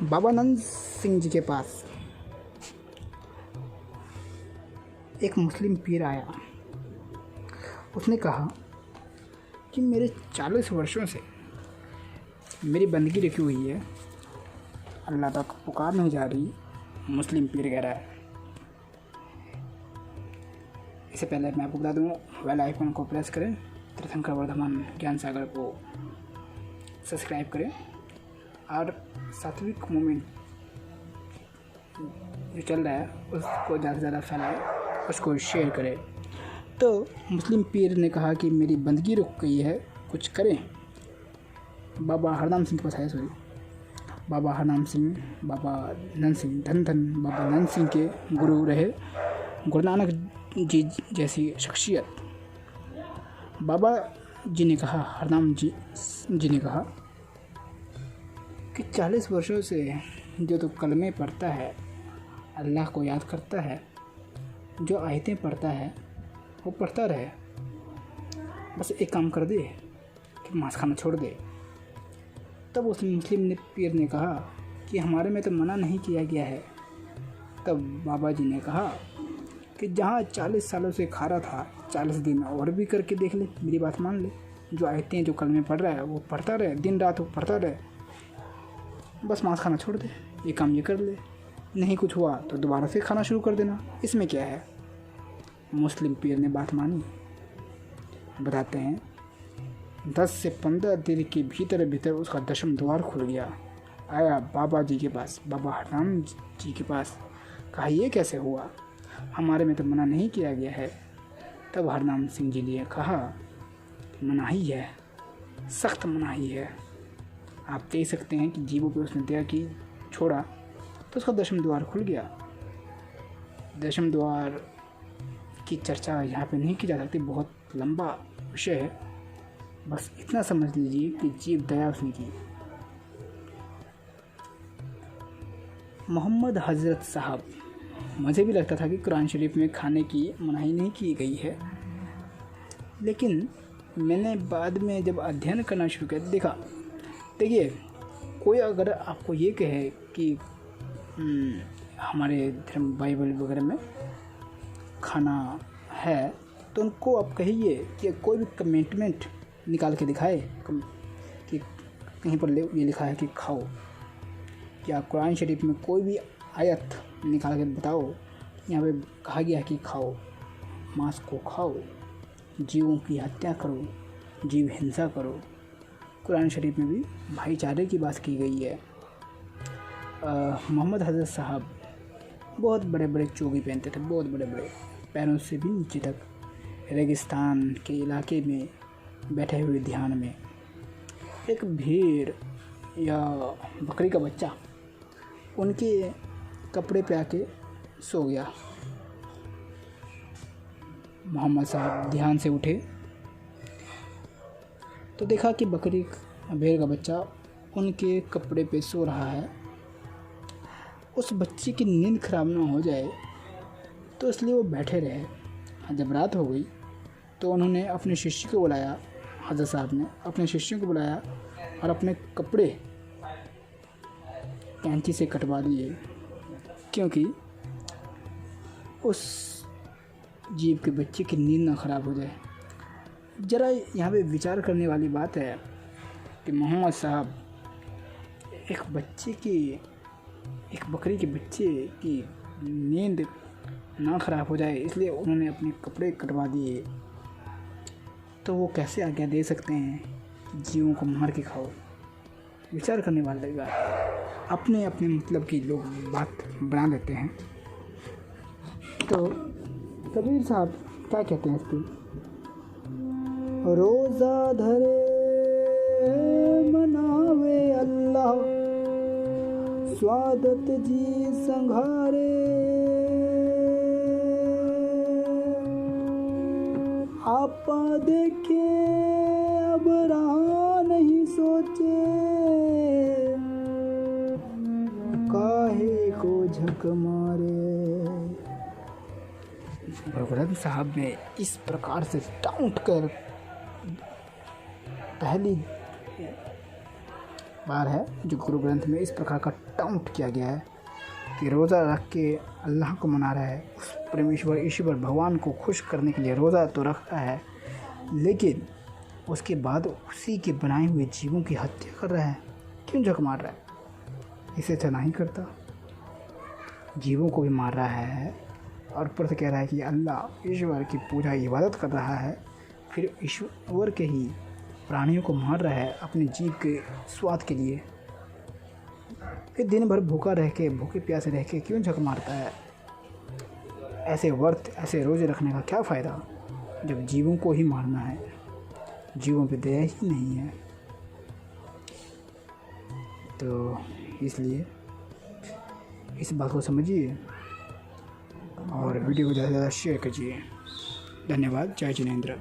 बाबा नंद सिंह जी के पास एक मुस्लिम पीर आया। उसने कहा कि मेरे 40 वर्षों से मेरी बंदगी रखी हुई है, अल्लाह तक पुकार नहीं जा रही। मुस्लिम पीर कह रहा है। इससे पहले मैं आपको बता दूँ, बेल आइकन को प्रेस करें, तीर्थंकर वर्धमान ज्ञान सागर को सब्सक्राइब करें और सात्विक मूवमेंट जो चल रहा है उसको ज़्यादा से ज़्यादा फैलाएं, उसको शेयर करें। तो मुस्लिम पीर ने कहा कि मेरी बंदगी रुक गई है, कुछ करें। बाबा हरनाम सिंह के पास आए, बाबा हरनाम सिंह, बाबा नंद सिंह, धन धन बाबा नंद सिंह के गुरु रहे गुरु नानक जी जैसी शख्सियत। बाबा जी ने कहा, हरनाम जी ने कहा कि 40 वर्षों से जो तो कलमे पढ़ता है, अल्लाह को याद करता है, जो आयतें पढ़ता है वो पढ़ता रहे, बस एक काम कर दे कि मांस खाना छोड़ दे। तब उस मुस्लिम पीर ने कहा कि हमारे में तो मना नहीं किया गया है। तब बाबा जी ने कहा कि जहाँ 40 सालों से खा रहा था, 40 दिन और भी करके देख ले, मेरी बात मान ले। जो आयतें जो कलमे पढ़ रहा है वो पढ़ता रहे, दिन रात वो पढ़ता रहे, बस मांस खाना छोड़ दे, ये काम ये कर ले। नहीं कुछ हुआ तो दोबारा से खाना शुरू कर देना, इसमें क्या है। मुस्लिम पीर ने बात मानी। बताते हैं 10 से 15 दिन के भीतर उसका 10वां द्वार खुल गया। आया बाबा जी के पास, बाबा हरनाम जी के पास, कहा ये कैसे हुआ, हमारे में तो मना नहीं किया गया है। तब हरनाम सिंह जी ने कहा मनाही है, सख्त मनाही है। आप देख सकते हैं कि जीवों पे उसने दया की, छोड़ा तो उसका 10वां द्वार खुल गया। 10वां द्वार की चर्चा यहाँ पे नहीं की जा सकती, बहुत लंबा विषय है। बस इतना समझ लीजिए कि जीव दया उसने की। मोहम्मद हज़रत साहब, मुझे भी लगता था कि कुरान शरीफ में खाने की मनाही नहीं की गई है, लेकिन मैंने बाद में जब अध्ययन करना शुरू किया देखा। देखिए, कोई अगर आपको ये कहे कि हमारे धर्म बाइबल वगैरह में खाना है, तो उनको आप कहिए कि कोई भी कमिटमेंट निकाल के दिखाए कि कहीं पर ये लिखा है कि खाओ, या कुरान शरीफ में कोई भी आयत निकाल के बताओ यहाँ पे कहा गया है कि खाओ, मांस को खाओ, जीवों की हत्या करो, जीव हिंसा करो। कुरान शरीफ में भी भाईचारे की बात की गई है। मोहम्मद हज़रत साहब बहुत बड़े बड़े चोगी पहनते थे, बहुत बड़े बड़े, पैरों से भी नीचे तक, रेगिस्तान के इलाके में बैठे हुए ध्यान में। एक भेड़ या बकरी का बच्चा उनके कपड़े पे आके सो गया। मोहम्मद साहब ध्यान से उठे तो देखा कि भेड़ का बच्चा उनके कपड़े पे सो रहा है। उस बच्चे की नींद खराब ना हो जाए तो इसलिए वो बैठे रहे। जब रात हो गई तो उन्होंने अपने शिष्य को बुलाया, हज़रत साहब ने अपने शिष्यों को बुलाया और अपने कपड़े कैंची से कटवा दिए, क्योंकि उस जीव के बच्चे की नींद ना ख़राब हो जाए। ज़रा यहाँ पे विचार करने वाली बात है कि मोहम्मद साहब एक बकरी के बच्चे की नींद ना ख़राब हो जाए इसलिए उन्होंने अपने कपड़े कटवा दिए, तो वो कैसे आज्ञा दे सकते हैं जीवों को मार के खाओ। विचार करने वाली बात। अपने अपने मतलब की लोग बात बना देते हैं। तो कबीर साहब क्या कहते हैं इस पर, रोज़ा धरे मनावे अल्लाह, स्वादत जी संघारे, आपा देखे अब रहा नहीं सोचे, काहे को झक मारे। गुरु साहब ने इस प्रकार से डांट कर पहली बार है जो गुरु ग्रंथ में इस प्रकार का टाउट किया गया है कि रोज़ा रख के अल्लाह को मना रहा है, उस परमेश्वर ईश्वर भगवान को खुश करने के लिए रोज़ा तो रखता है, लेकिन उसके बाद उसी के बनाए हुए जीवों की हत्या कर रहा है। क्यों झक मार रहा है? इसे अच्छा नहीं करता, जीवों को भी मार रहा है और ऊपर से कह रहा है कि अल्लाह ईश्वर की पूजा इबादत कर रहा है, फिर ईश्वर के ही प्राणियों को मार रहा है अपने जीव के स्वाद के लिए। फिर दिन भर भूखे प्यासे रह के क्यों झक मारता है? ऐसे ऐसे रोज़े रखने का क्या फ़ायदा जब जीवों को ही मारना है, जीवों पे दया ही नहीं है। तो इसलिए इस बात को समझिए और वीडियो को ज़्यादा से ज़्यादा शेयर कीजिए। धन्यवाद। जय जिनेंद्र।